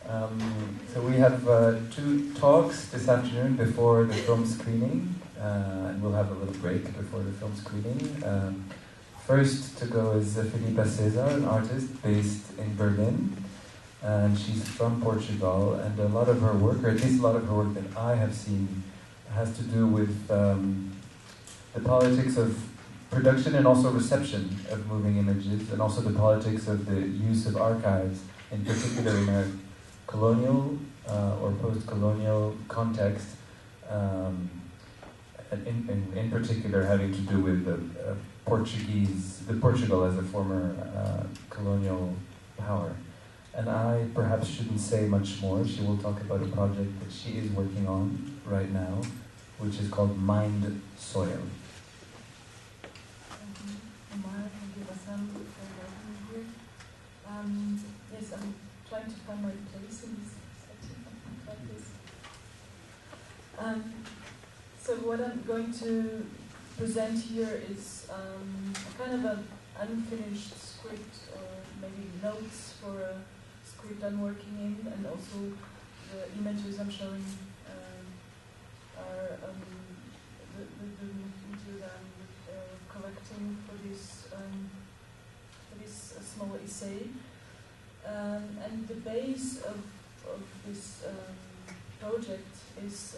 So we have 2 talks this afternoon before the film screening, and we'll have a little break before the film screening. First to go is Filipa César, an artist based in Berlin, and she's from Portugal, and a lot of her work, or at least a lot of her work that I have seen, has to do with the politics of production and also reception of moving images, and also the politics of the use of archives, in particular in a colonial or post-colonial context, in particular having to do with Portugal as a former colonial power. And I perhaps shouldn't say much more. She will talk about a project that she is working on right now, which is called Mind Soil. Omar, thank you, Bassam, for having me here. Yes, I'm trying to find my place in this section, like this. So what I'm going to present here is kind of an unfinished script, or maybe notes for a script I'm working in, and also the images I'm showing are the material that I'm collecting for this small essay. And the base of this project is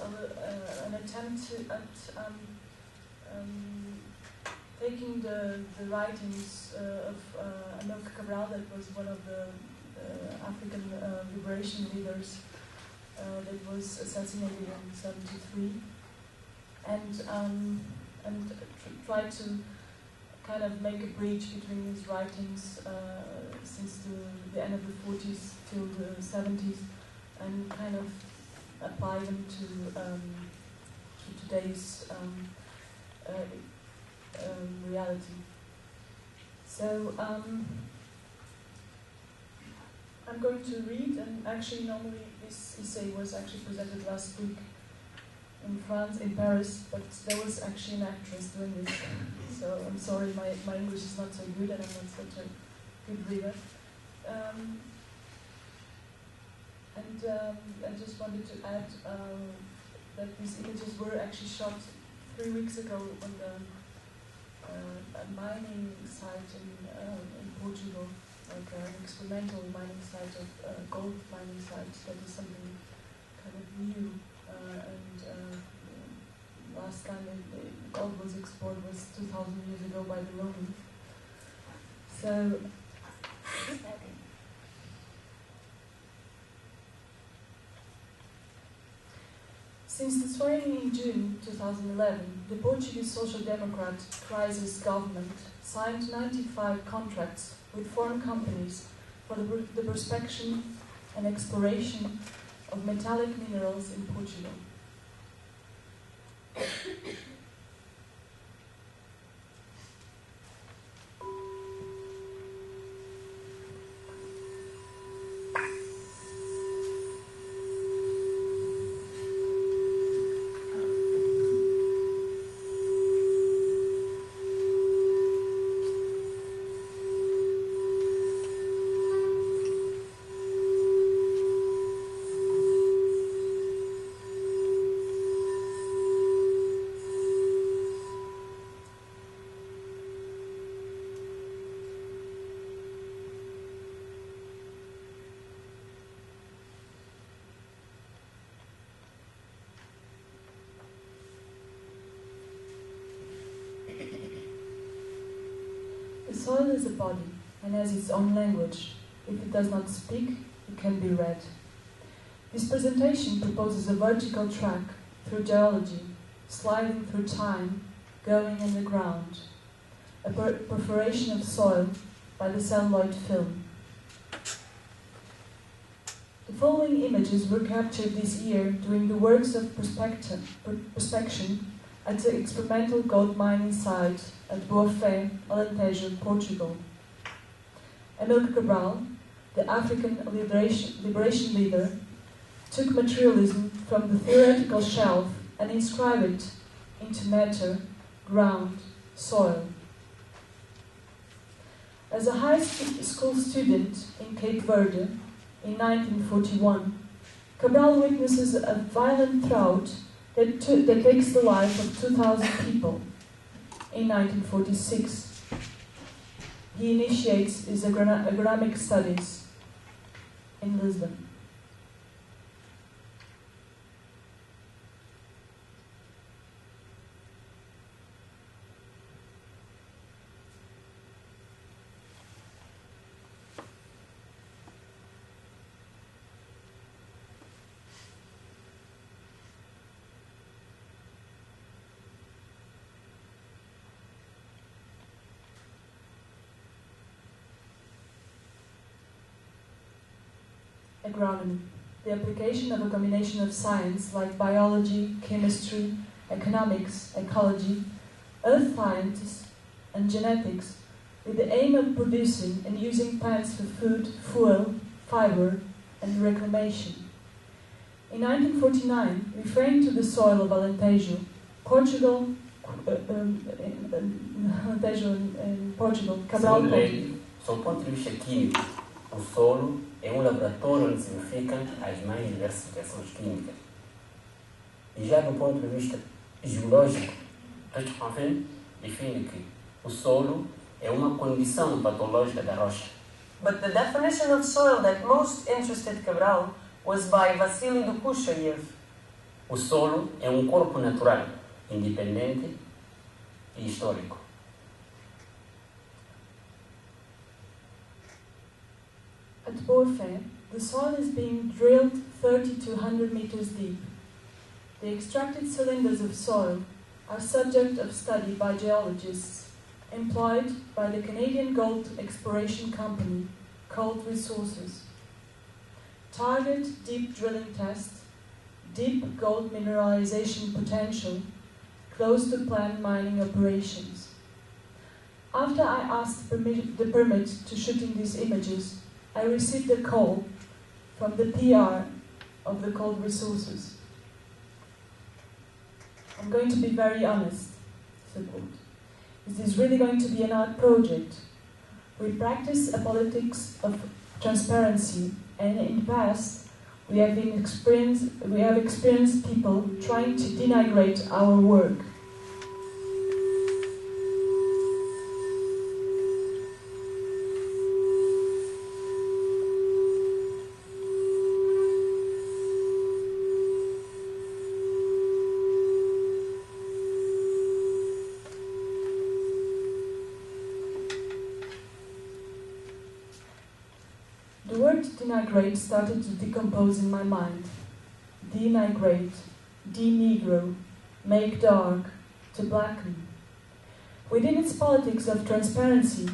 an attempt at taking the writings of Anna Cabral, that was one of the African liberation leaders that was assassinated in 1973, and try to kind of make a bridge between his writings since the end of the 40s till the 70s, and kind of apply them to today's reality. So I'm going to read, and actually normally this essay was actually presented last week in France, in Paris, but there was actually an actress doing this. So I'm sorry, my English is not so good, and I'm not such a good reader. I just wanted to add that these images were actually shot 3 weeks ago on a mining site in Portugal, like an experimental mining site, of gold mining site. That is something kind of new. Last time the gold was explored was 2,000 years ago by the Romans. So, since the swearing in June 2011, the Portuguese Social Democrat crisis government signed 95 contracts with foreign companies for the prospection and exploration of metallic minerals in Portugal. The soil is a body and has its own language. If it does not speak, it can be read. This presentation proposes a vertical track through geology, sliding through time, going underground, a perforation of soil by the celluloid film. The following images were captured this year during the works of prospection at the experimental gold mining site at Boa Fé, Alentejo, Portugal. Amílcar Cabral, the African liberation leader, took materialism from the theoretical shelf and inscribed it into matter, ground, soil. As a high school student in Cape Verde, in 1941, Cabral witnesses a violent drought that takes the life of 2,000 people. In 1946, he initiates his agronomic studies in Lisbon. Agronomy, the application of a combination of science like biology, chemistry, economics, ecology, earth sciences, and genetics, with the aim of producing and using plants for food, fuel, fiber, and reclamation. In 1949, referring to the soil of Alentejo, Portugal, Cabral. Segundo ele, sob o ponto de vista químico, o solo é um laboratório onde se verificam as mais diversas reações químicas. E já do ponto de vista geológico, Declan define que o solo é uma condição patológica da rocha. But the definition of soil that most interested Cabral was by Vassili Dukushayev. O solo é um corpo natural, independente e histórico. At Borfé, the soil is being drilled 30 to 100 meters deep. The extracted cylinders of soil are subject of study by geologists employed by the Canadian gold exploration company, Gold Resources. Target deep drilling test, deep gold mineralization potential, close to planned mining operations. After I asked the permit to shooting these images, I received a call from the PR of the Gold Resources. I'm going to be very honest, said Wood. Is this really going to be an art project? We practice a politics of transparency, and in the past we have experienced people trying to denigrate our work. The word denigrate started to decompose in my mind. Denigrate, denigro, make dark, to blacken. Within its politics of transparency,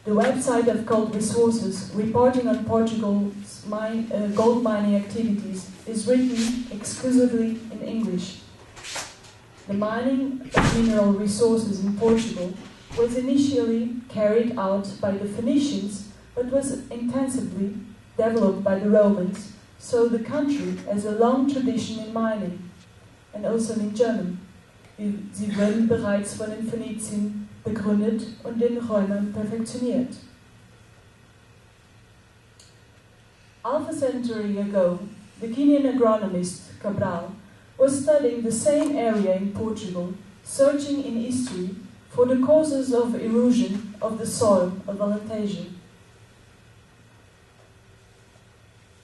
the website of Gold Resources, reporting on Portugal's gold mining activities, is written exclusively in English. The mining of mineral resources in Portugal was initially carried out by the Phoenicians, but was intensively developed by the Romans, so the country has a long tradition in mining, and also in German. Sie wurden bereits von den Phönizien begründet und den Römern perfektioniert. Half a century ago, the Guinean agronomist Cabral was studying the same area in Portugal, searching in history for the causes of erosion of the soil of Alentejo.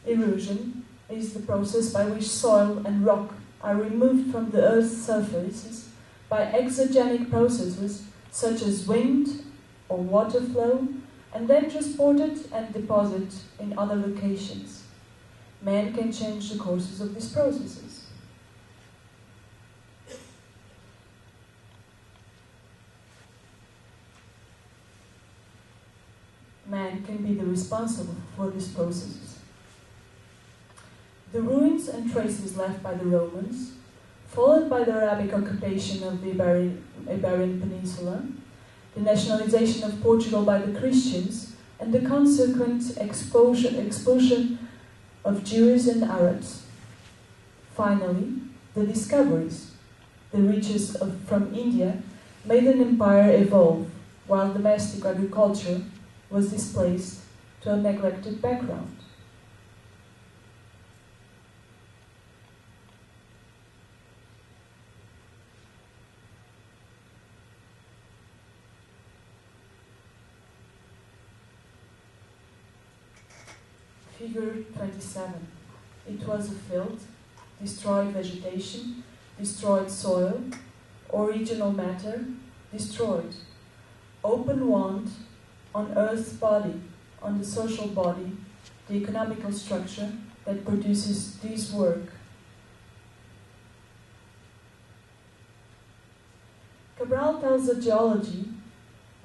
Erosion is the process by which soil and rock are removed from the Earth's surfaces by exogenic processes such as wind or water flow, and then transported and deposited in other locations. Man can change the courses of these processes. Man can be the responsible for these processes. The ruins and traces left by the Romans, followed by the Arabic occupation of the Iberian Peninsula, the nationalization of Portugal by the Christians, and the consequent expulsion of Jews and Arabs. Finally, the discoveries, the riches from India, made an empire evolve, while domestic agriculture was displaced to a neglected background. Figure 27. It was a field, destroyed vegetation, destroyed soil, original matter, destroyed. Open wound on Earth's body, on the social body, the economical structure that produces this work. Cabral tells the geology,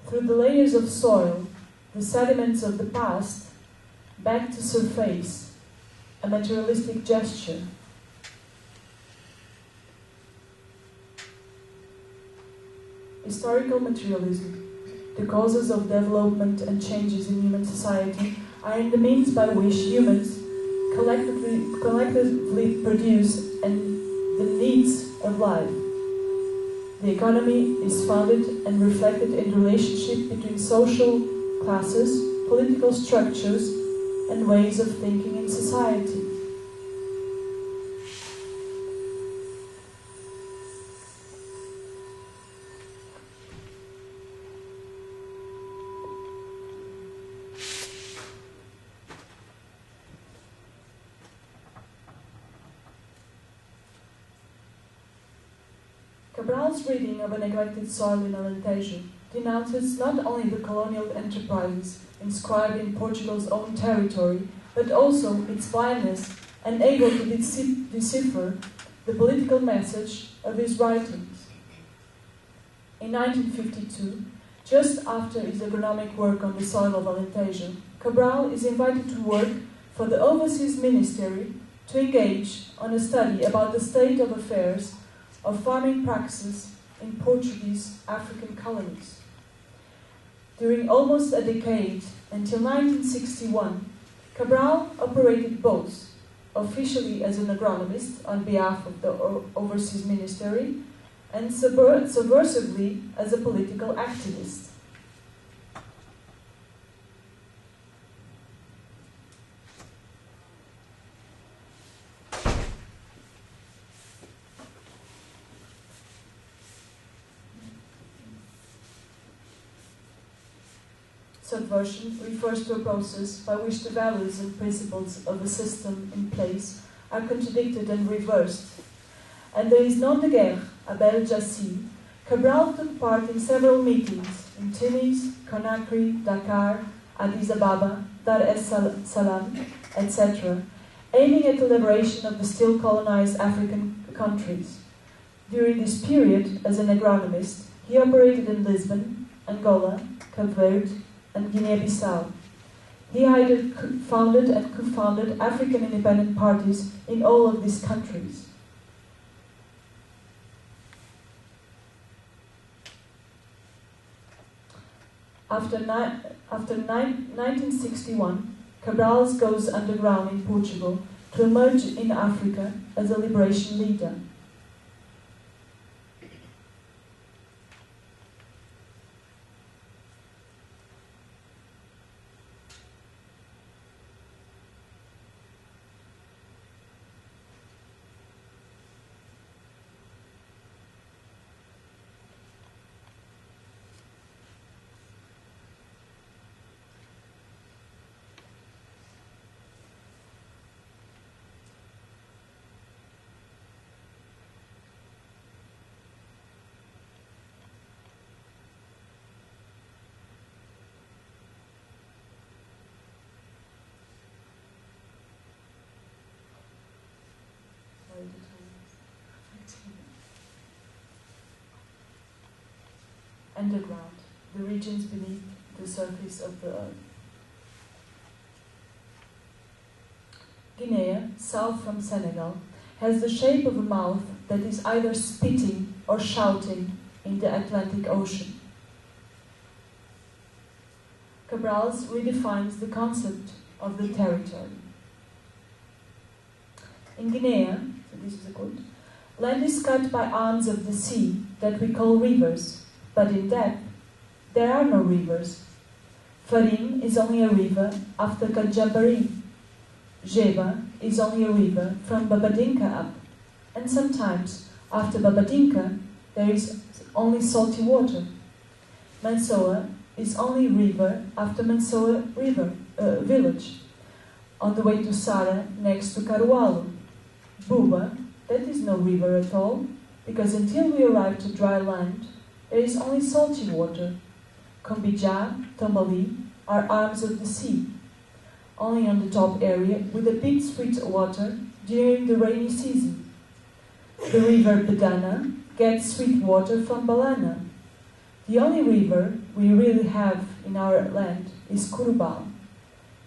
through the layers of soil, the sediments of the past, back to surface, a materialistic gesture. Historical materialism, the causes of development and changes in human society, are in the means by which humans collectively produce the needs of life. The economy is founded and reflected in the relationship between social classes, political structures, and ways of thinking in society. Cabral's reading of A Neglected Soil in Alentejo denounces not only the colonial enterprises inscribed in Portugal's own territory, but also its blindness, unable to decipher the political message of his writings. In 1952, just after his agronomic work on the soil of Alentejo, Cabral is invited to work for the Overseas Ministry to engage on a study about the state of affairs of farming practices in Portuguese African colonies. During almost a decade, until 1961, Cabral operated both officially as an agronomist on behalf of the Overseas Ministry and subversively as a political activist. Subversion refers to a process by which the values and principles of a system in place are contradicted and reversed. Under his nom de guerre, Abel Jassi, Cabral took part in several meetings in Tunis, Conakry, Dakar, Addis Ababa, Dar es Salaam, etc., aiming at the liberation of the still colonized African countries. During this period, as an agronomist, he operated in Lisbon, Angola, Cape Verde, and Guinea-Bissau. He either founded and co-founded African independent parties in all of these countries. After 1961, Cabral goes underground in Portugal to emerge in Africa as a liberation leader. Underground, the regions beneath the surface of the earth. Guinea, south from Senegal, has the shape of a mouth that is either spitting or shouting in the Atlantic Ocean. Cabral redefines the concept of the territory. In Guinea, so this is a quote, land is cut by arms of the sea that we call rivers, but in depth, there are no rivers. Farim is only a river after Kanjabari. Jeba is only a river from Babadinka up, and sometimes, after Babadinka, there is only salty water. Mansoa is only river after Mansoa village. on the way to Sara next to Carualo. Buba, that is no river at all, because until we arrive to dry land, there is only salty water. Combijá, Tambali are arms of the sea, only on the top area with a bit sweet water during the rainy season. The river Bedana gets sweet water from Balana. The only river we really have in our land is Curubal.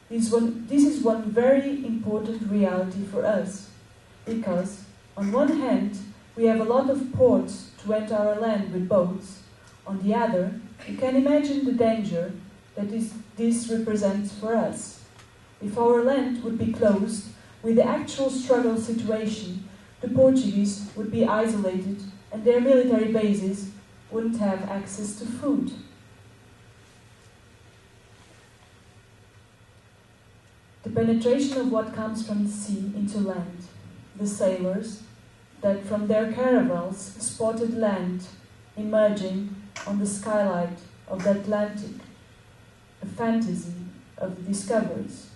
This is one very important reality for us, because on one hand we have a lot of ports to enter our land with boats. On the other, you can imagine the danger that this represents for us. If our land would be closed with the actual struggle situation, the Portuguese would be isolated and their military bases wouldn't have access to food. The penetration of what comes from the sea into land. The sailors that from their caravels spotted land emerging on the skylight of the Atlantic, a fantasy of the discoveries.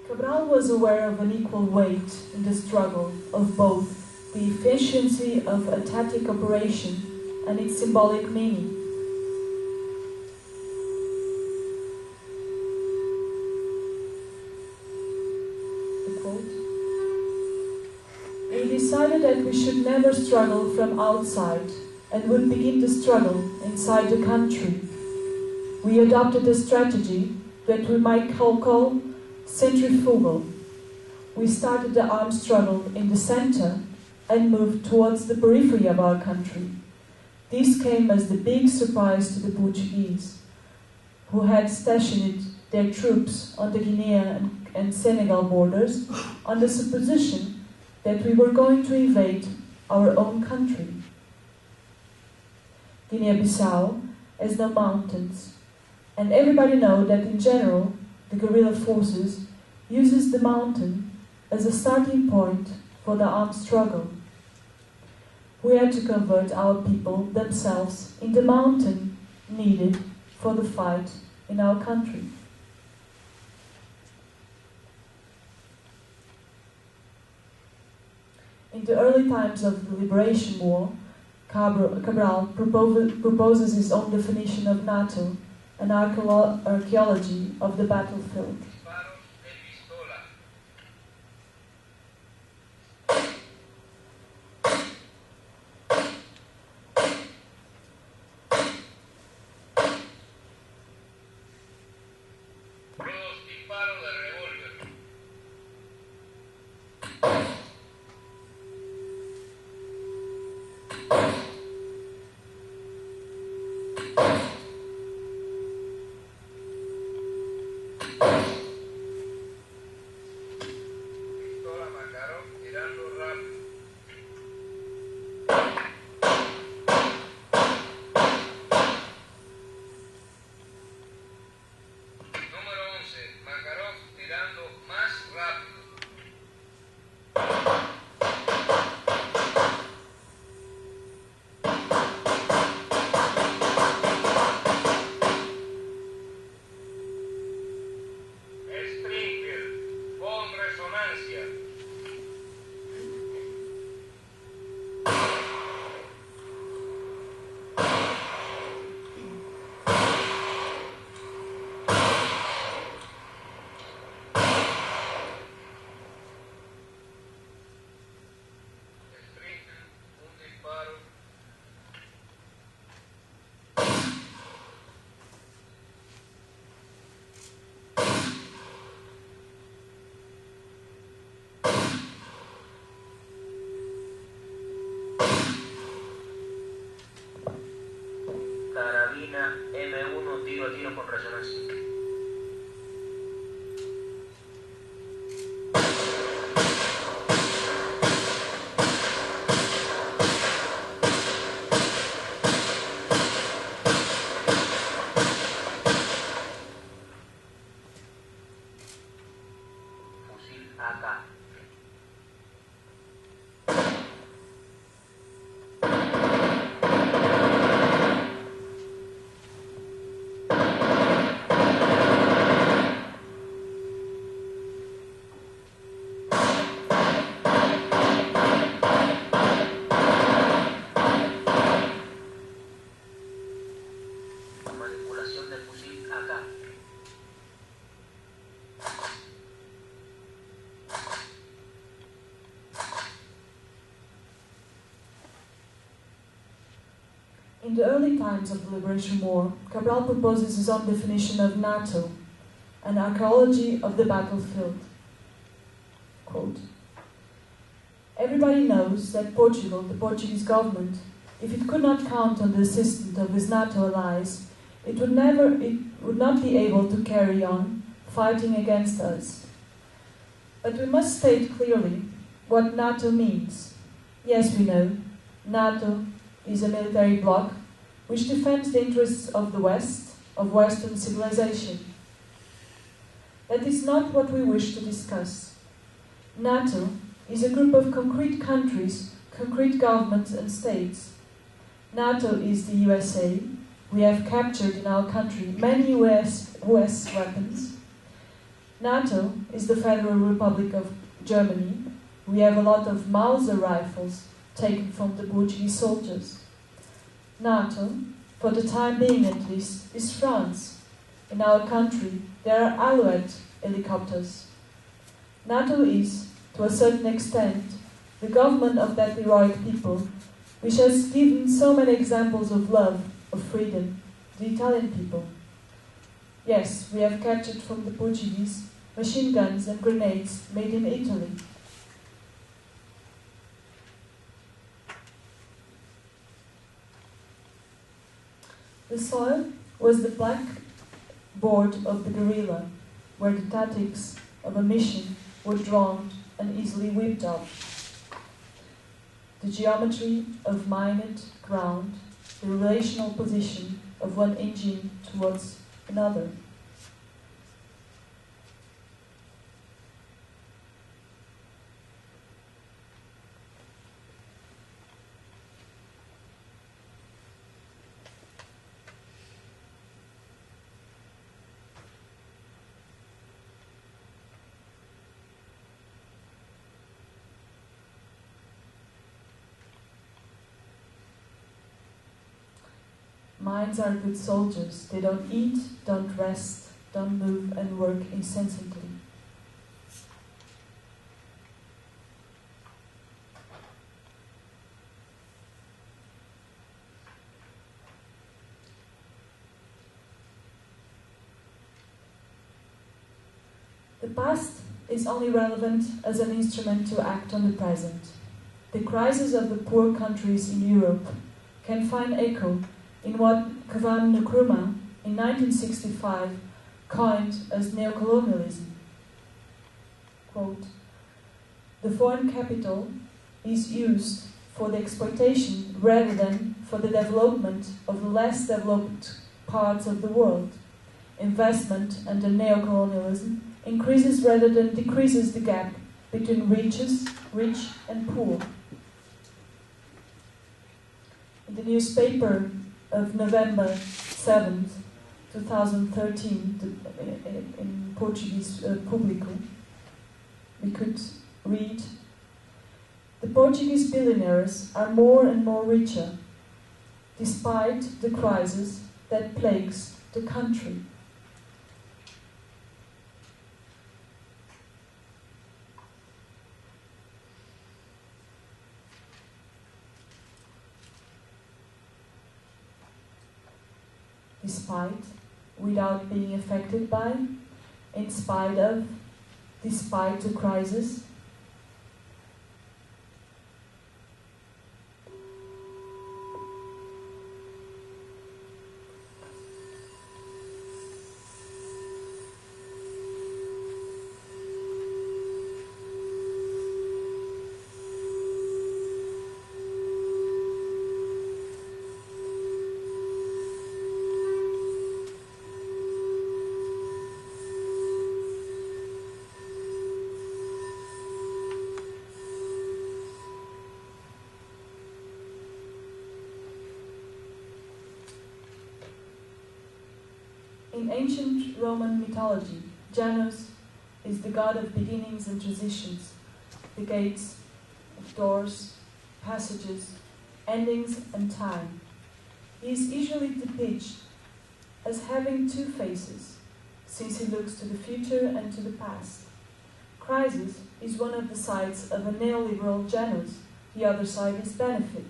Cabral was aware of an equal weight in the struggle of both the efficiency of Atlantic operation and its symbolic meaning. We decided that we should never struggle from outside and would begin the struggle inside the country. We adopted a strategy that we might call centrifugal. We started the armed struggle in the center and moved towards the periphery of our country. This came as the big surprise to the Portuguese, who had stationed their troops on the Guinea and Senegal borders on the supposition that we were going to invade our own country. Guinea-Bissau has no mountains, and everybody knows that in general the guerrilla forces uses the mountain as a starting point for the armed struggle. We had to convert our people themselves in the mountain needed for the fight in our country. In the early times of the Liberation War, Cabral proposes his own definition of NATO, an archaeology of the battlefield. M1 tiro a tiro con resonancia. Fusil AK. Manipulación del fusil AK. In the early times of the Liberation War, Cabral proposes his own definition of NATO, an archaeology of the battlefield. Quote, everybody knows that Portugal, the Portuguese government, if it could not count on the assistance of its NATO allies, it would not be able to carry on fighting against us. But we must state clearly what NATO means. Yes, we know, NATO is a military bloc which defends the interests of the West, of Western civilization. That is not what we wish to discuss. NATO is a group of concrete countries, concrete governments and states. NATO is the USA. We have captured in our country many US weapons. NATO is the Federal Republic of Germany. We have a lot of Mauser rifles taken from the Portuguese soldiers. NATO, for the time being at least, is France. In our country, there are Alouette helicopters. NATO is, to a certain extent, the government of that heroic people, which has given so many examples of love, of freedom, the Italian people. Yes, we have captured from the Portuguese machine guns and grenades made in Italy. The soil was the blackboard of the guerrilla, where the tactics of a mission were drawn and easily whipped up. The geometry of mined ground, the relational position of one engine towards another. Minds are good soldiers. They don't eat, don't rest, don't move and work incessantly. The past is only relevant as an instrument to act on the present. The crisis of the poor countries in Europe can find echo in what Kwame Nkrumah in 1965 coined as neocolonialism. Quote, the foreign capital is used for the exploitation rather than for the development of the less developed parts of the world. Investment under neocolonialism increases rather than decreases the gap between rich and poor. In the newspaper of November 7th, 2013, in Portuguese Público, we could read, the Portuguese billionaires are more and more richer, despite the crisis that plagues the country. Despite, without being affected by, in spite of, despite the crisis. In ancient Roman mythology, Janus is the god of beginnings and transitions, the gates of doors, passages, endings, and time. He is usually depicted as having two faces, since he looks to the future and to the past. Crisis is one of the sides of a neoliberal Janus, the other side is benefit.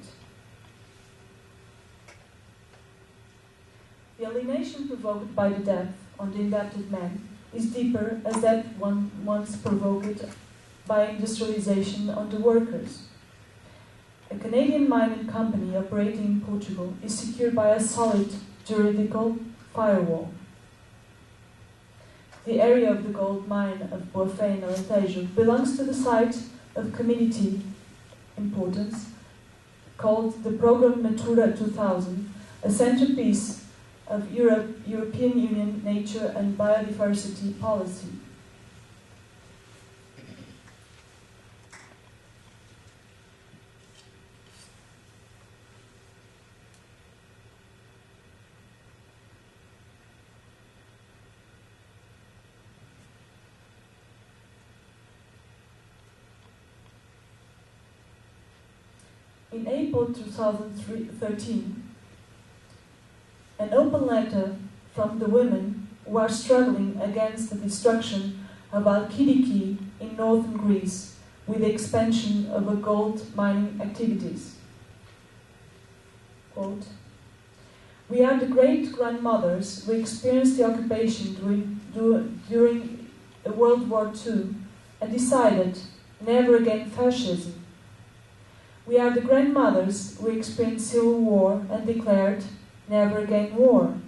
The alienation provoked by the death on the indebted man is deeper as that one once provoked by industrialization on the workers. A Canadian mining company operating in Portugal is secured by a solid juridical firewall. The area of the gold mine of Boafé in Alentejo belongs to the site of community importance called the Program Natura 2000, a centerpiece of European Union nature and biodiversity policy. In April 2013, an open letter from the women who are struggling against the destruction of Al-Kidiki in northern Greece with the expansion of a gold mining activities. Quote, "We are the great-grandmothers who experienced the occupation during World War II and decided never again fascism. We are the grandmothers who experienced civil war and declared never again war.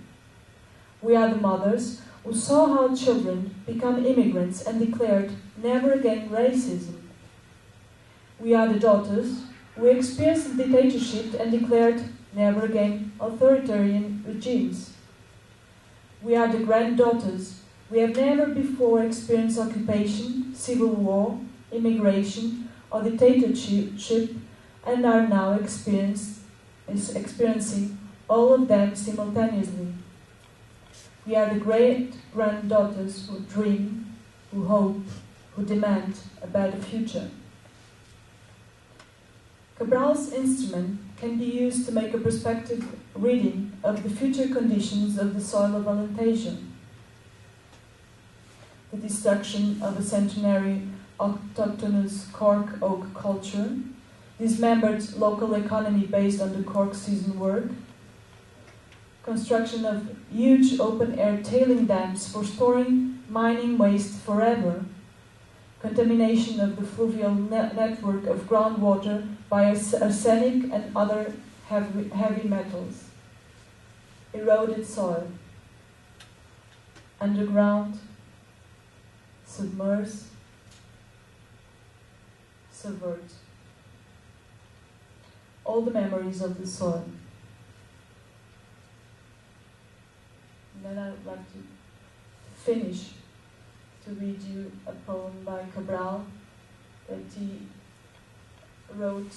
We are the mothers who saw how children become immigrants and declared never again racism. We are the daughters who experienced dictatorship and declared never again authoritarian regimes. We are the granddaughters who have never before experienced occupation, civil war, immigration, or dictatorship and are now experiencing all of them simultaneously. We are the great-granddaughters who dream, who hope, who demand a better future." Cabral's instrument can be used to make a perspective reading of the future conditions of the soil of Alentejo. The destruction of a centenary autochthonous cork oak culture, dismembered local economy based on the cork season work, construction of huge open-air tailing dams for storing mining waste forever, contamination of the fluvial network of groundwater by arsenic and other heavy metals, eroded soil, underground, submerge, subvert. All the memories of the soil. And then I would like to finish to read you a poem by Cabral that he wrote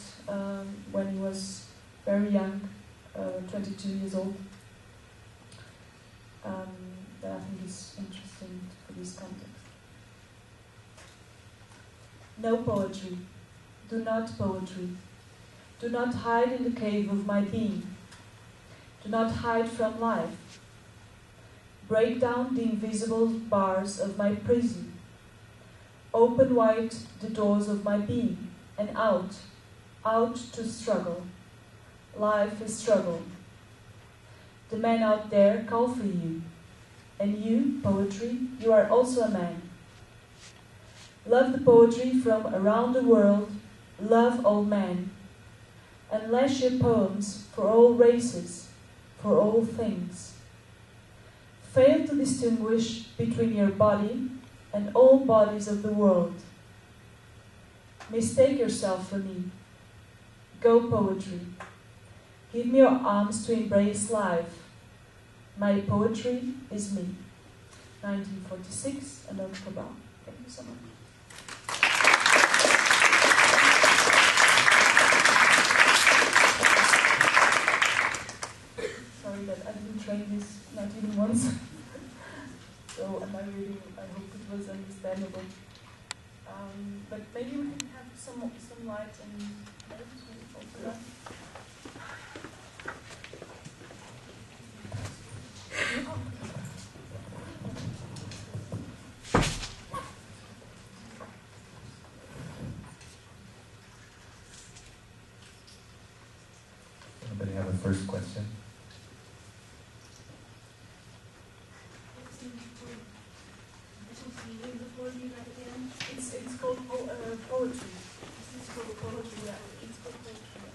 when he was very young, 22 years old, that I think is interesting for this context. No poetry, do not poetry. Do not hide in the cave of my being. Do not hide from life. Break down the invisible bars of my prison. Open wide the doors of my being, and out to struggle. Life is struggle. The men out there call for you, and you, poetry, you are also a man. Love the poetry from around the world, love all men. Unleash your poems for all races, for all things. Fail to distinguish between your body and all bodies of the world. Mistake yourself for me. Go poetry. Give me your arms to embrace life. My poetry is me. 1946, Anna Lindh Foundation. Thank you so much. Sorry that I didn't train this, not even once. But maybe we can have some light and notes also that. Anybody have a first question? It's called poetry. This is called poetry, yeah. It's called poetry, yeah.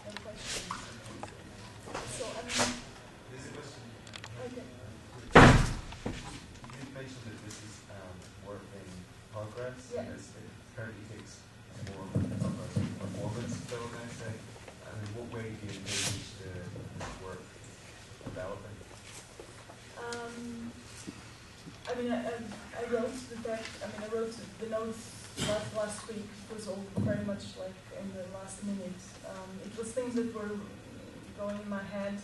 No questions. So, There's a question. okay. You mentioned that this is work in progress, Yeah. and it currently takes more of a performance, so I say. I mean, what way do you envisage the work developing? I mean, I wrote the text. I mean, I wrote the notes last week. It was all very much like in the last minute. It was things that were going in my head,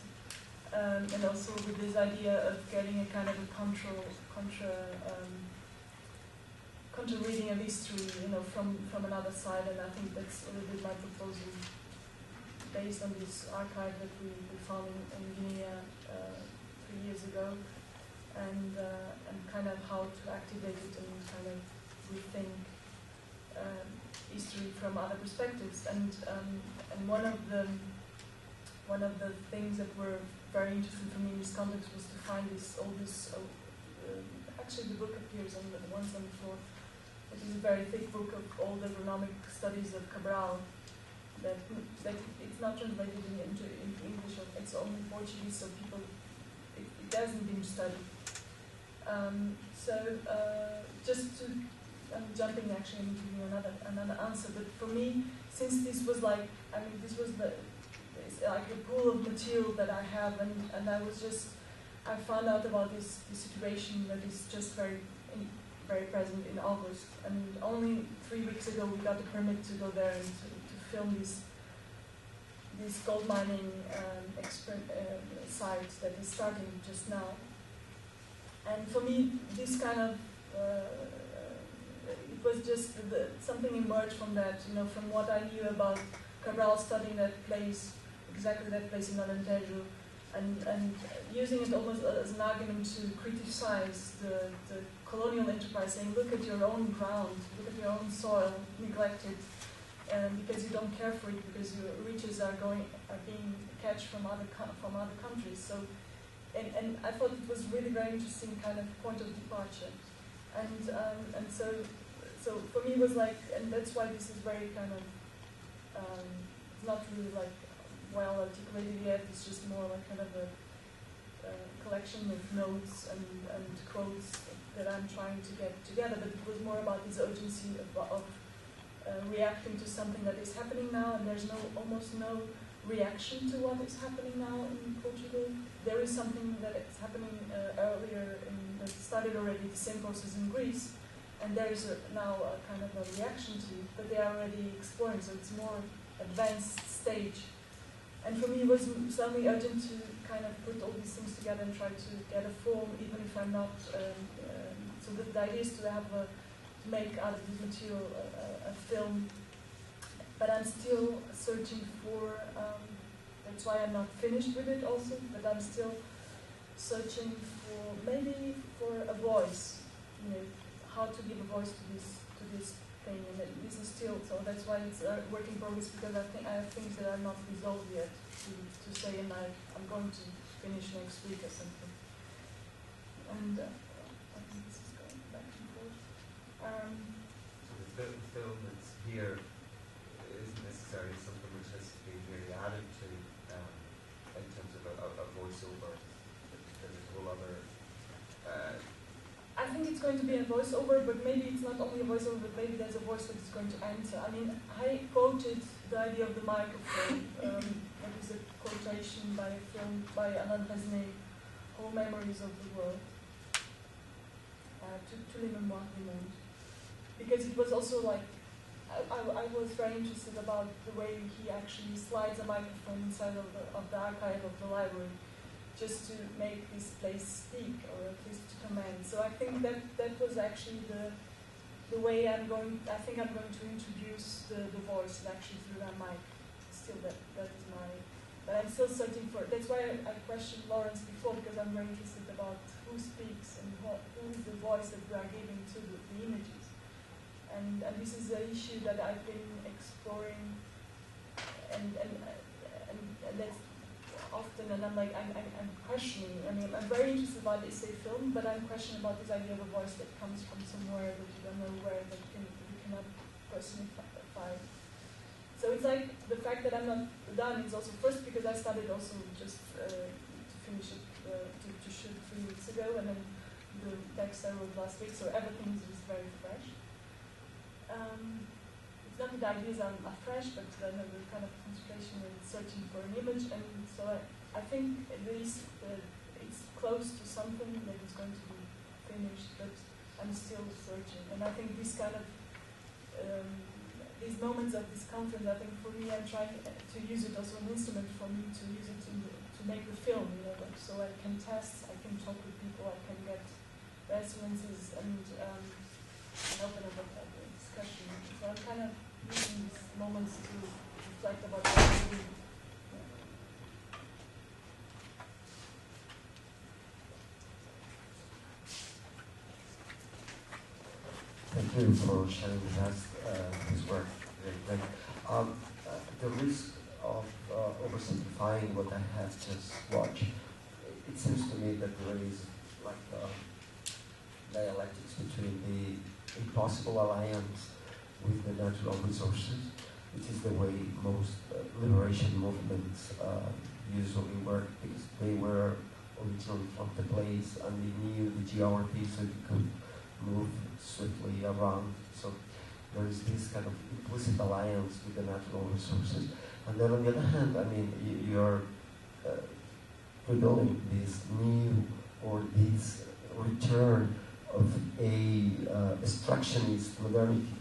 and also with this idea of getting a kind of a contra reading of history, you know, from another side. And I think that's a little bit my proposal, based on this archive that we found in Guinea 3 years ago, and kind of how to activate it and kind of rethink history from other perspectives. And one of the things that were very interesting for me in this context was to find actually the book appears on the ones on the floor. It is a very thick book of all the agronomic studies of Cabral. That it's not translated into English, or it's only Portuguese, so people it hasn't been studied. Just to I'm jumping actually and giving another answer, but for me, since this was like, I mean, this was it's like a pool of material that I have, and I found out about this situation that is just very present in August, and only 3 weeks ago we got the permit to go there and to film this gold mining site that is starting just now. And for me, this kind of it was just something emerged from that, you know, from what I knew about Cabral studying exactly that place in Alentejo, and using it almost as an argument to criticize the colonial enterprise, saying, look at your own ground, look at your own soil, neglected, because you don't care for it, because your riches are being catched from other countries. So, and I thought it was really very interesting kind of point of departure, and so for me it was like, and that's why this is very kind of not really like well articulated yet. It's just more like kind of a collection of notes and quotes that I'm trying to get together. But it was more about this urgency of reacting to something that is happening now, and there's almost no reaction to what is happening now in Portugal. There is something that is happening earlier that started already, the same process in Greece, and there is now a kind of a reaction to it, but they are already exploring, so it's more advanced stage. And for me it was suddenly urgent to kind of put all these things together and try to get a form, even if I'm not, so the idea is to have to make out of this material a film, but I'm still searching for, that's why I'm not finished with it also, but I'm still searching maybe for a voice, you know, how to give a voice to this thing, and this is still, so that's why it's a work in progress, because I think I have things that are not resolved yet to say, and I'm going to finish next week or something. And I think this is going back and forth. So the film that's here isn't necessarily something which has to be really added to in terms of a voiceover. There's a whole other. I think it's going to be a voiceover, but maybe it's not only a voiceover, but maybe there's a voice that is going to enter. I mean, I quoted the idea of the microphone. That is a quotation by a film by Anna Lindh Foundation, Whole Memories of the World, to les mémoires du monde. Because it was also like, I was very interested about the way he actually slides a microphone inside of the archive of the library. just to make this place speak, or at least to command. So I think that was actually the way I think I'm going to introduce the voice actually through that mic. Still, that is my. But I'm still searching for. That's why I questioned Lawrence before, because I'm very interested about who speaks and who is the voice that we are giving to the images. And this is an issue that I've been exploring, and that's often. And I'm like I'm questioning. I mean, I'm very interested about essay film, but I'm questioning about this idea of a voice that comes from somewhere that you don't know where, that you cannot personify. So it's like the fact that I'm not done is also first because I started also just to finish it, to shoot 3 weeks ago, and then the text I wrote last week, so everything is just very fresh. It's not that the ideas are fresh, but I have a kind of concentration and searching for an image, and so I think at least it's close to something that is going to be finished, but I'm still searching. And I think this kind of these moments of this conference, I think for me, I'm trying to use it also an instrument for me to use it to make the film, like, so I can test, I can talk with people, I can get resonances and open up a discussion. So I'm kind of using these moments to reflect about what I'm doing. Thank you for sharing with us this work. Very great. The risk of oversimplifying what I have just watched, it seems to me that there is like dialectics between the impossible alliance with the natural resources, which is the way most liberation movements usually work, because they were originally from the place and they knew the geography, so you could move swiftly around. So there is this kind of implicit alliance with the natural resources. And then on the other hand, I mean, you're rebuilding this new, or this return of a extractionist modernity,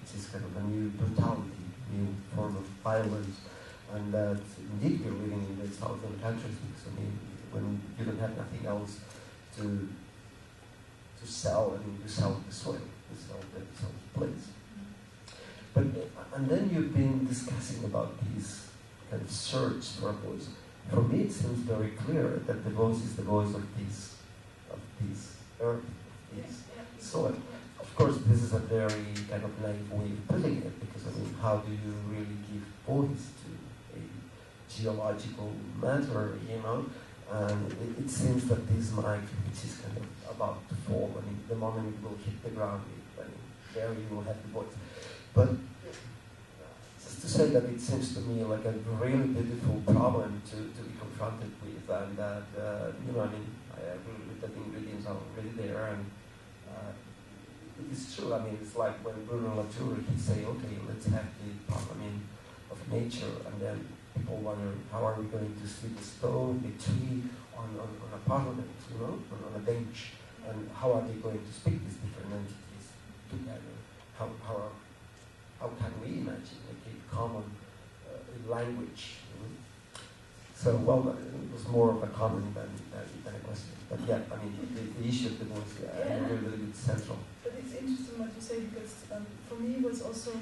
which is kind of a new brutality, new form of violence. And that indeed you're living in the southern countries, because I mean, when you don't have nothing else to sell, I mean, you sell the soil, you sell the place. But, and then you've been discussing about this kind of search for a voice. For me, it seems very clear that the voice is the voice of this earth, of this soil. Of course, this is a very kind of naive way of putting it, because I mean, how do you really give voice to a geological matter, you know? And it seems that this mic, which is kind of about to fall, I mean, the moment it will hit the ground, I mean, there you will have the voice. But just to say that it seems to me like a really beautiful problem to be confronted with, and that, you know, I mean, I agree with that the ingredients are already there, and it is true. I mean, it's like when Bruno Latour, he say, okay, let's have the parliament of nature, and then people wonder, how are we going to see the stone, the tree on a parliament, you know, on a bench, and how are they going to speak these different entities together? How can we imagine like a common language? You know? So, well, it was more of a comment than a question. But yeah, I mean, the issue of the voice, I agree with it, it's central. But it's interesting what you say, because for me there was also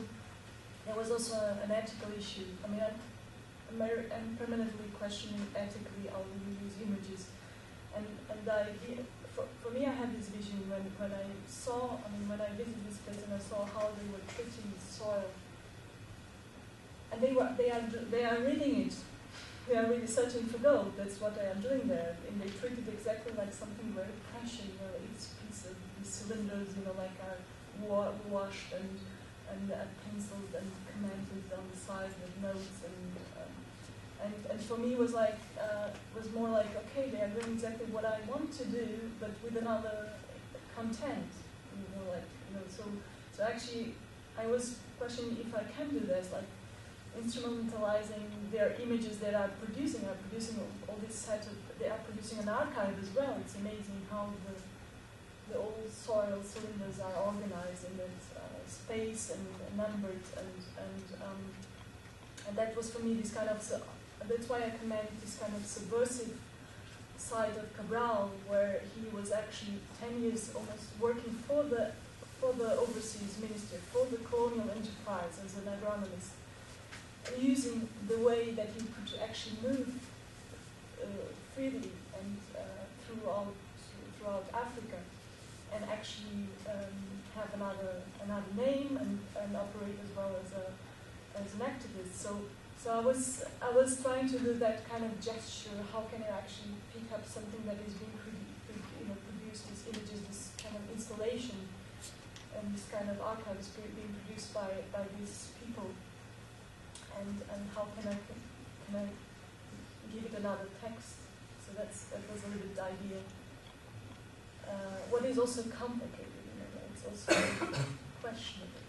an ethical issue. I mean, I'm permanently questioning ethically how we use images, and the idea, for me, I had this vision when I visited this place and I saw how they were treating the soil, and they are reading it. They are really searching for gold. That's what they are doing there, and they treat it exactly like something very precious. You know, each piece of these cylinders, you know, like are washed and penciled and commented on the side with notes, and for me it was like was more like, okay, they are doing exactly what I want to do, but with another content, you know, like, you know, so actually I was questioning if I can do this, like instrumentalizing their images that are producing all this set of, they are producing an archive as well. It's amazing how the old soil cylinders are organized in that space and numbered, and that was for me this kind of, that's why I commend this kind of subversive site of Cabral, where he was actually 10 years almost working for the overseas minister, for the colonial enterprise as an agronomist, using the way that he could actually move freely and throughout Africa, and actually have another name and operate as well as an activist. So I was trying to do that kind of gesture. How can I actually pick up something that is being produced, these images, this kind of installation, and this kind of archive is being produced by these people, and how can I give it another text? So that was a little bit the idea. What is also complicated, it's also questionable.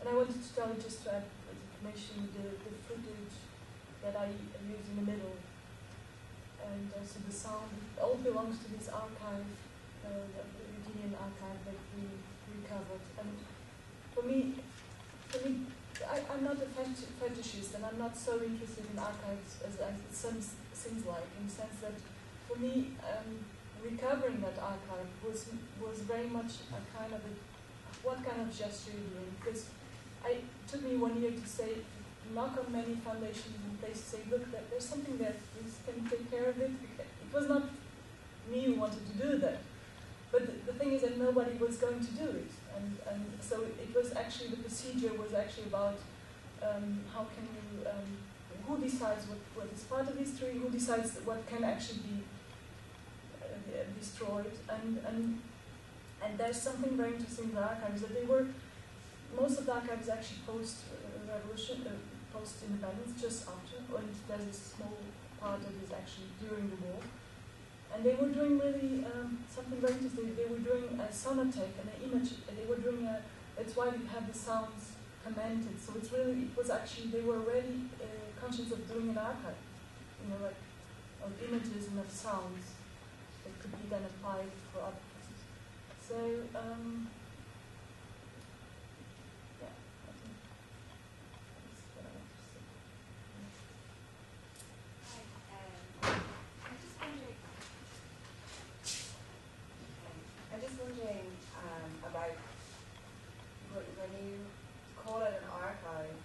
And I wanted to tell you, just to add information, the footage that I used in the middle, and also the sound, it all belongs to this archive, the Guinean archive that we recovered. And for me, I'm not a fetishist, and I'm not so interested in archives as it seems like, in the sense that for me, recovering that archive was very much a kind of what kind of gesture you're doing, because it took me 1 year to say, knock on many foundations and places, say, look, there's something there, please can you take care of it? It was not me who wanted to do that, but the thing is that nobody was going to do it, and so it was actually, the procedure was actually about how can you, who decides what is part of history, who decides what can actually be destroyed, and there's something very interesting in the archives, that most of the archives actually post-revolution, post-independence, just after, and there's a small part that is actually during the war. And they were doing really something very interesting. They were doing a sonotape and an image. They were doing that's why we have the sounds commented. So it was actually, they were already conscious of doing an archive, like of images and of sounds that could be then applied for other places. So, yeah, I think that's what I want to say. I'm just wondering about when you call it an archive,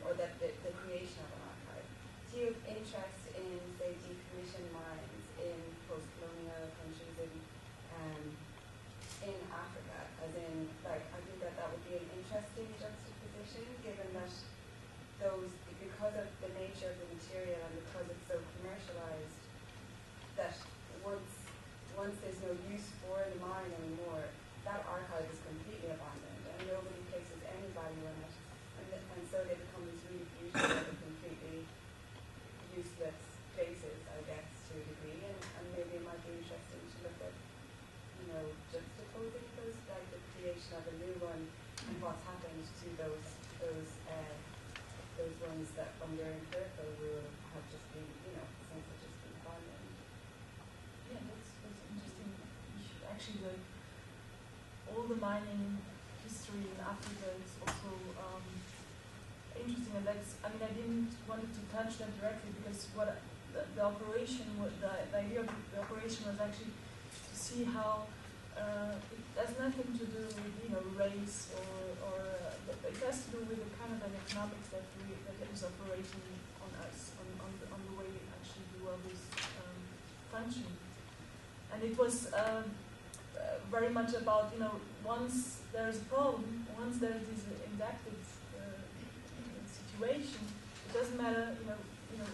or that the creation of an archive. Do you have interest in, say, decommissioned mines in post-colonial countries in Africa? As in, like, I think that would be an interesting juxtaposition, given that because of the nature of the material and because it's so commercialized, that once there's no use for the mine anymore, that archive is completely abandoned and nobody places any value in it. And so they become these really beautiful and completely useless places, I guess, to a degree. And maybe it might be interesting to look at, juxtaposing those, like the creation of a new one and what's happened to those ones that under empirical rule have just been, since they've just been abandoned. Yeah, that's interesting. Actually, all the mining history in Africa is also interesting, and I didn't want to touch that directly because what the operation, the idea of the operation was actually to see how it has nothing to do with race or it has to do with the kind of an economics that is operating on us, on the way we actually do all this function. And it was very much about, once there's a problem, once there's this indacted situation, it doesn't matter,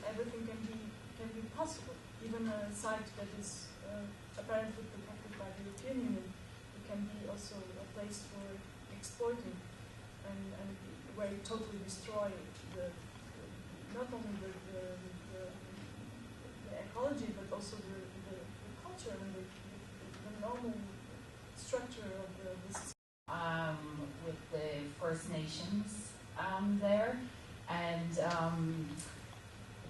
everything can be possible. Even a site that is apparently protected by the European Union, it can be also a place for exploiting, and where you totally destroy not only the ecology, but also the culture and the normal structure of the society. With the First Nations there, and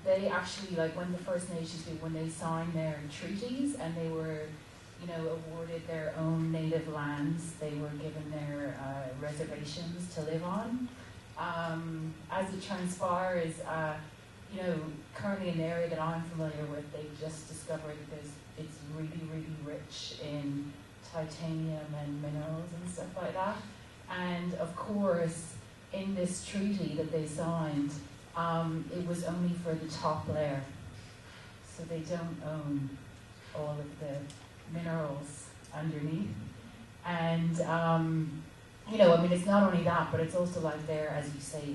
they actually, like, when the First Nations when they signed their treaties and they were awarded their own native lands, they were given their reservations to live on. as it transpires, you know, currently in the area that I'm familiar with, they've just discovered that it's really, really rich in titanium and minerals and stuff like that. And of course, in this treaty that they signed, it was only for the top layer. So they don't own all of the minerals underneath. And, you know, I mean, it's not only that, but it's also like their, as you say,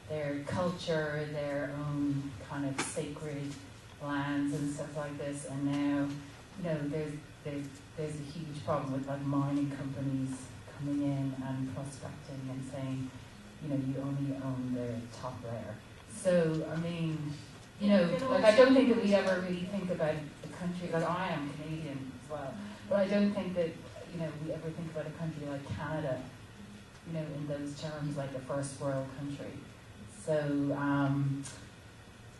their culture, their own kind of sacred lands and stuff like this. And now, you know, there's a huge problem with like mining companies coming in and prospecting and saying, you know, you only own the top layer. So, I mean, you know, like I don't think that we ever really think about the country, like I am Canadian as well, but I don't think that, you know, we ever think about a country like Canada, you know, in those terms, like a first world country. So,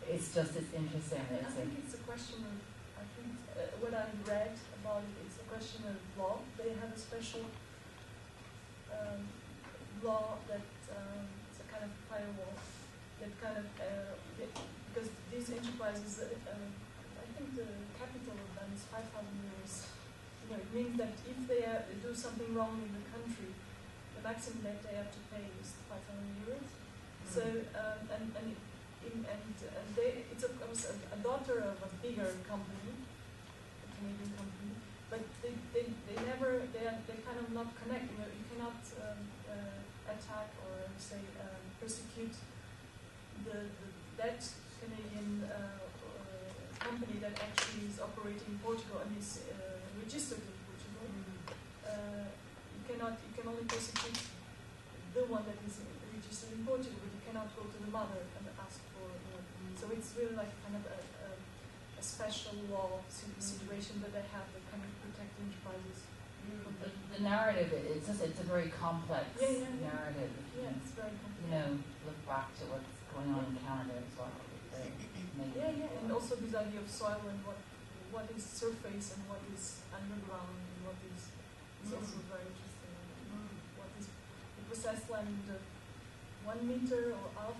it's just, it's interesting. I think it's a question of, I think what I read about it, it's a question of law. They have a special law that it's a kind of firewall that kind of, because these enterprises, I think the capital of them is 5,000 euros. You know, it means that if they do something wrong in the country, the maximum that they have to pay is 5,000 euros. So, it's of course a daughter of a bigger company, a Canadian company, but they kind of not connect. You know, you cannot attack or say persecute that Canadian company that actually is operating in Portugal and is registered in Portugal. You can only persecute the one that is registered in Portugal, but you cannot go to the mother and ask for. So it's really like kind of a special law situation that they have that kind of protect enterprises. The narrative, it's a very complex narrative. Yeah, it's very complex. You know, look back to what's going on in Canada as well. And also this idea of soil and what is surface and what is underground and what is also very interesting. What is the processed land 1 meter or up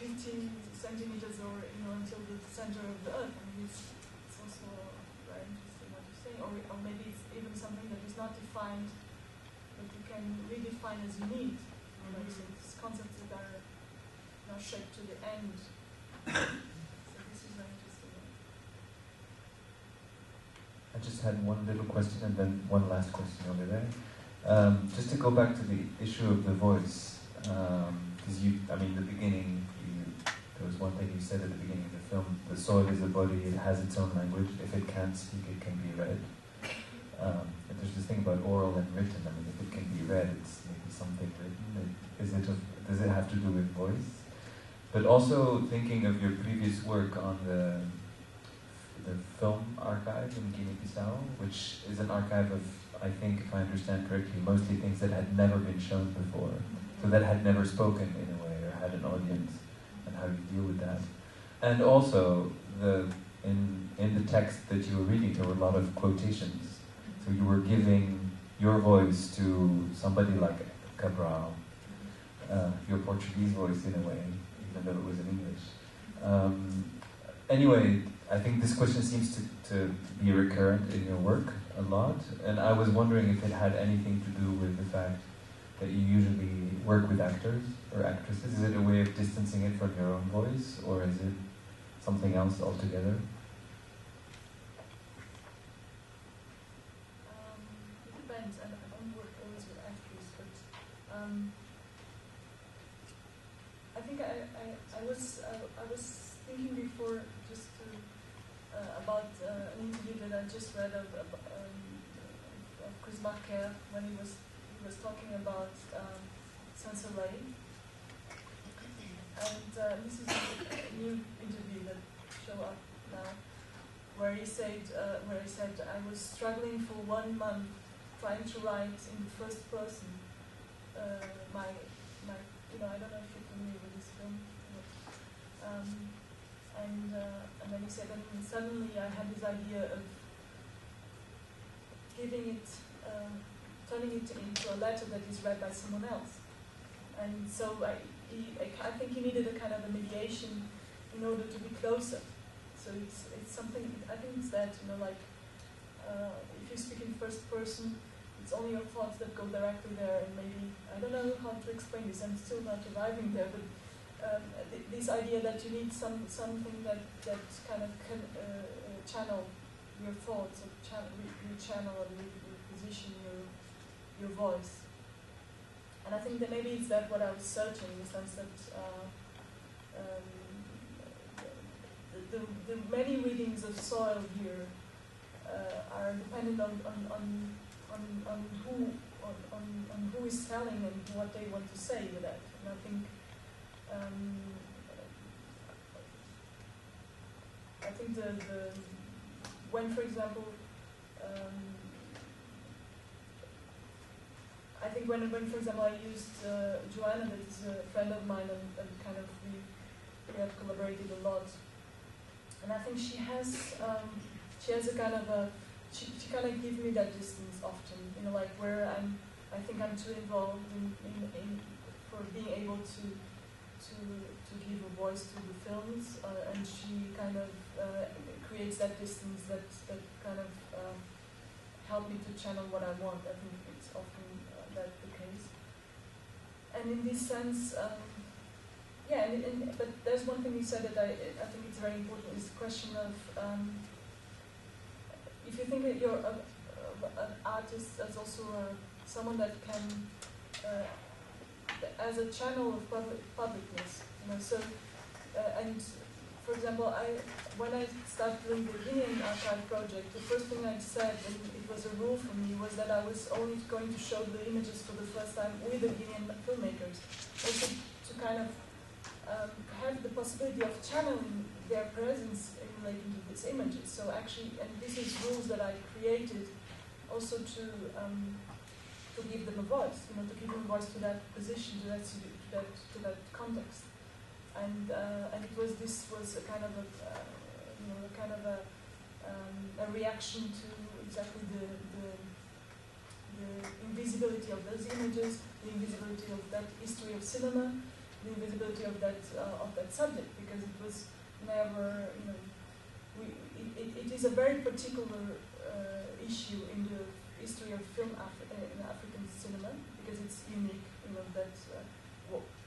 50 centimeters or until the center of the earth. I mean, it's also very interesting what you're saying. Or maybe it's even something that is not defined, that you can redefine as you need. So it's concepts that are not shaped to the end. So this is very interesting. I just had one little question and then one last question over there. Just to go back to the issue of the voice, because the beginning, there was one thing you said at the beginning of the film, the soil is a body, it has its own language, if it can't speak, it can be read. And there's this thing about oral and written, I mean, if it can be read, it's maybe something written. Does it have to do with voice? But also thinking of your previous work on the film archive in Guinea-Bissau, which is an archive of, I think, if I understand correctly, mostly things that had never been shown before, so that had never spoken in a way or had an audience, and how you deal with that. And also, in the text that you were reading, there were a lot of quotations. So you were giving your voice to somebody like Cabral, your Portuguese voice in a way, even though it was in English. Anyway, I think this question seems to be recurrent in your work a lot, and I was wondering if it had anything to do with the fact that you usually work with actors or actresses. Is it a way of distancing it from your own voice, or is it something else altogether? It depends, and I don't work always with actors, but I think I was thinking before just about an interview that I just read of Chris Marker when he was talking about Saint-Soleil, and this is a new interview that show up now, where he said I was struggling for 1 month trying to write in the first person my I don't know if you're familiar with this film, and then he said, and suddenly I had this idea of giving it, turning it into a letter that is read by someone else. And so I think he needed a kind of a mediation in order to be closer. So it's something, I think it's that, like, if you speak in first person, it's only your thoughts that go directly there, and maybe, I don't know how to explain this, I'm still not arriving there, but this idea that you need something that kind of can channel your thoughts, or channel and reposition your voice. And I think that maybe it's that what I was searching, in the sense that the many readings of soil here are dependent on who is telling and what they want to say with that. And I think when, for example, I think when for example I used Joanna, that is a friend of mine, and kind of we have collaborated a lot, and I think she has a kind of a she kind of gives me that distance often, like where I think I'm too involved in for being able to give a voice to the films, and she kind of creates that distance that kind of help me to channel what I want. I think it's often that the case. And in this sense, but there's one thing you said that I think it's very important, is the question of if you think that you're an artist as also someone that can, as a channel of publicness, so, and for example, when I started doing the Guinean archive project, the first thing I said, and it was a rule for me, was that I was only going to show the images for the first time with the Guinean filmmakers, also to kind of have the possibility of channeling their presence in relation to these images. So actually, and this is rules that I created also to give them a voice, to give them a voice to that position, to that context. And this was a kind of a reaction to exactly the invisibility of those images, the invisibility of that history of cinema, the invisibility of that subject, because it was never, it is a very particular issue in the history of film in African cinema, because it's unique, that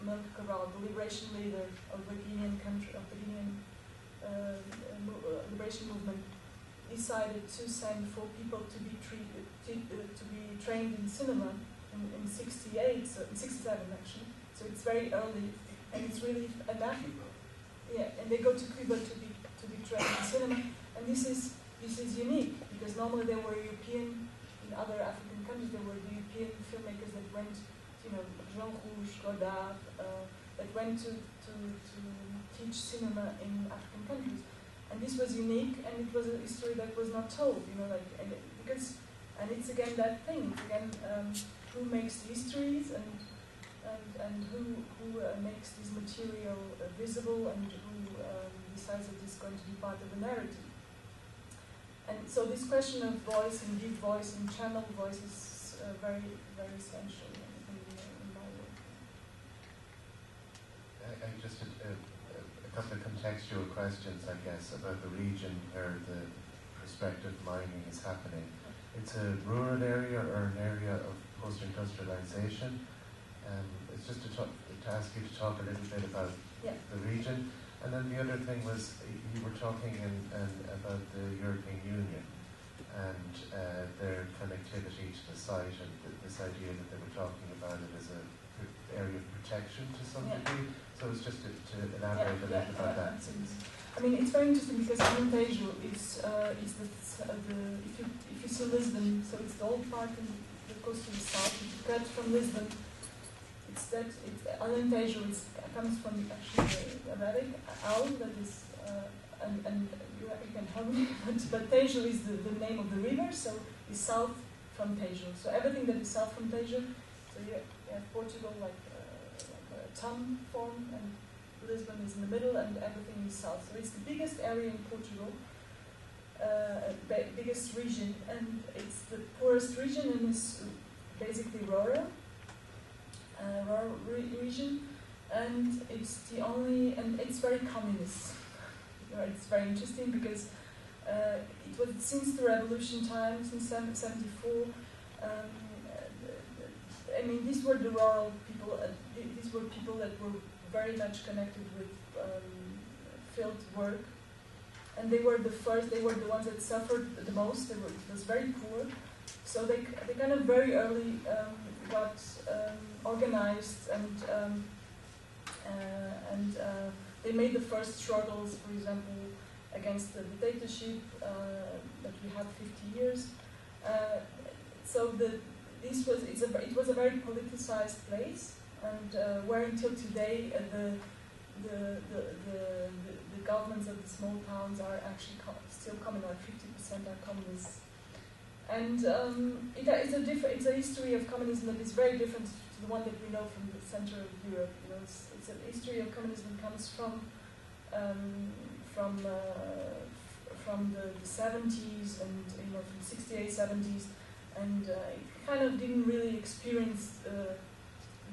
Melk Cabral, the liberation leader of the Guinean country, of the Guinean liberation movement, decided to send 4 people to be trained in cinema in 68, so in 67 actually. So it's very early, and it's really and they go to Cuba to be trained in cinema, and this is unique, because normally there were European, in other African countries there were European filmmakers that went, Jean Rouge, Godard, that went to teach cinema in African countries, and this was unique, and it was a history that was not told, and it's again that thing, it's again who makes the histories and who makes this material visible, and who decides that it's going to be part of the narrative. And so this question of voice and give voice and channel voice is very, very essential in my work. I just a couple of contextual questions, I guess, about the region where the prospective mining is happening. It's a rural area or an area of post-industrialization. It's just to ask you to talk a little bit about the region. And then the other thing was, you were talking about the European Union and their connectivity to the site, and this idea that they were talking about it as an area of protection to some degree. So it's just to elaborate a little about that. I mean, it's very interesting, because Alentejo is if you see Lisbon, so it's the old part that goes to the south. If you cut from Lisbon, Alentejo comes from actually the Arabic al, that is, and you can help me, but Tejo is the name of the river, so it's south from Tejo. So everything that is south from Tejo, so you have Portugal like a thumb form, and Lisbon is in the middle, and everything is south. So it's the biggest area in Portugal, biggest region, and it's the poorest region, and it's basically rural. region, and it's the only, and it's very communist. It's very interesting because it was since the revolution time, since 1974. I mean, these were the rural people. These were people that were very much connected with field work, and they were the first. They were the ones that suffered the most. It was very poor, so they kind of very early got organized, and they made the first struggles, for example, against the dictatorship that we had 50 years. So it was a very politicized place, and where until today the governments of the small towns are actually still coming, like 50% are communists. And it's a history of communism that is very different to the one that we know from the center of Europe. You know, it's a history of communism that comes from the 70s, and from the 68, 70s, and it kind of didn't really experience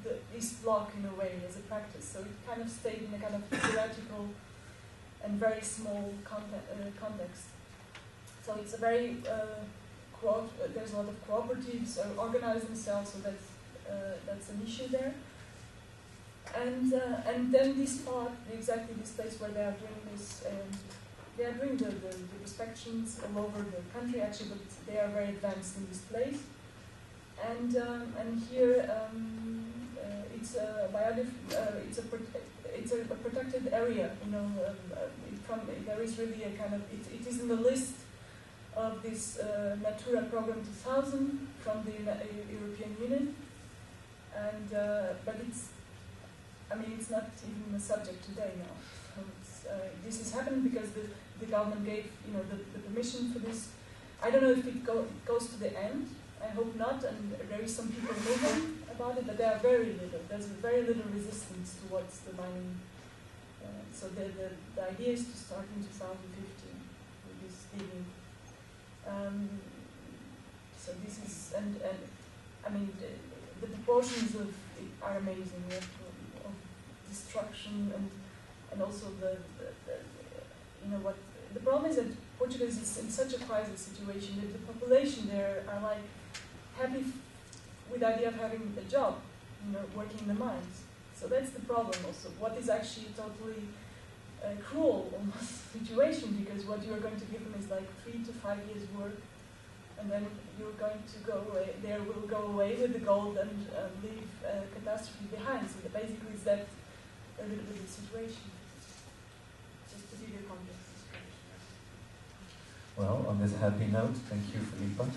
the East Bloc in a way as a practice. So it kind of stayed in a kind of theoretical and very small context. So it's a very there's a lot of cooperatives organize themselves, so that's an issue there. And then this part, exactly this place where they are doing this, they are doing the inspections all over the country actually, but they are very advanced in this place. And here it's a protected area. There is really a kind of it is in the list of this Natura Program 2000 from the European Union, and but it's not even a subject today now. So this is happening because the government gave the permission for this. I don't know if it goes to the end. I hope not, and there is some people moving about it, but there are very little. There's very little resistance towards the mining. So the idea is to start in 2015 with this digging. So this is, and I mean, the proportions of it are amazing. We have of destruction and also what the problem is that Portugal is in such a crisis situation that the population there are like happy with the idea of having a job, working in the mines. So that's the problem also. What is actually a totally cruel almost situation, because what you are going to give them is like 3 to 5 years work, and then you're going to go away. They will go away with the gold and leave catastrophe behind. So basically, it's that a little bit of the situation. Just to give you context. Well, on this happy note, thank you, Filipa.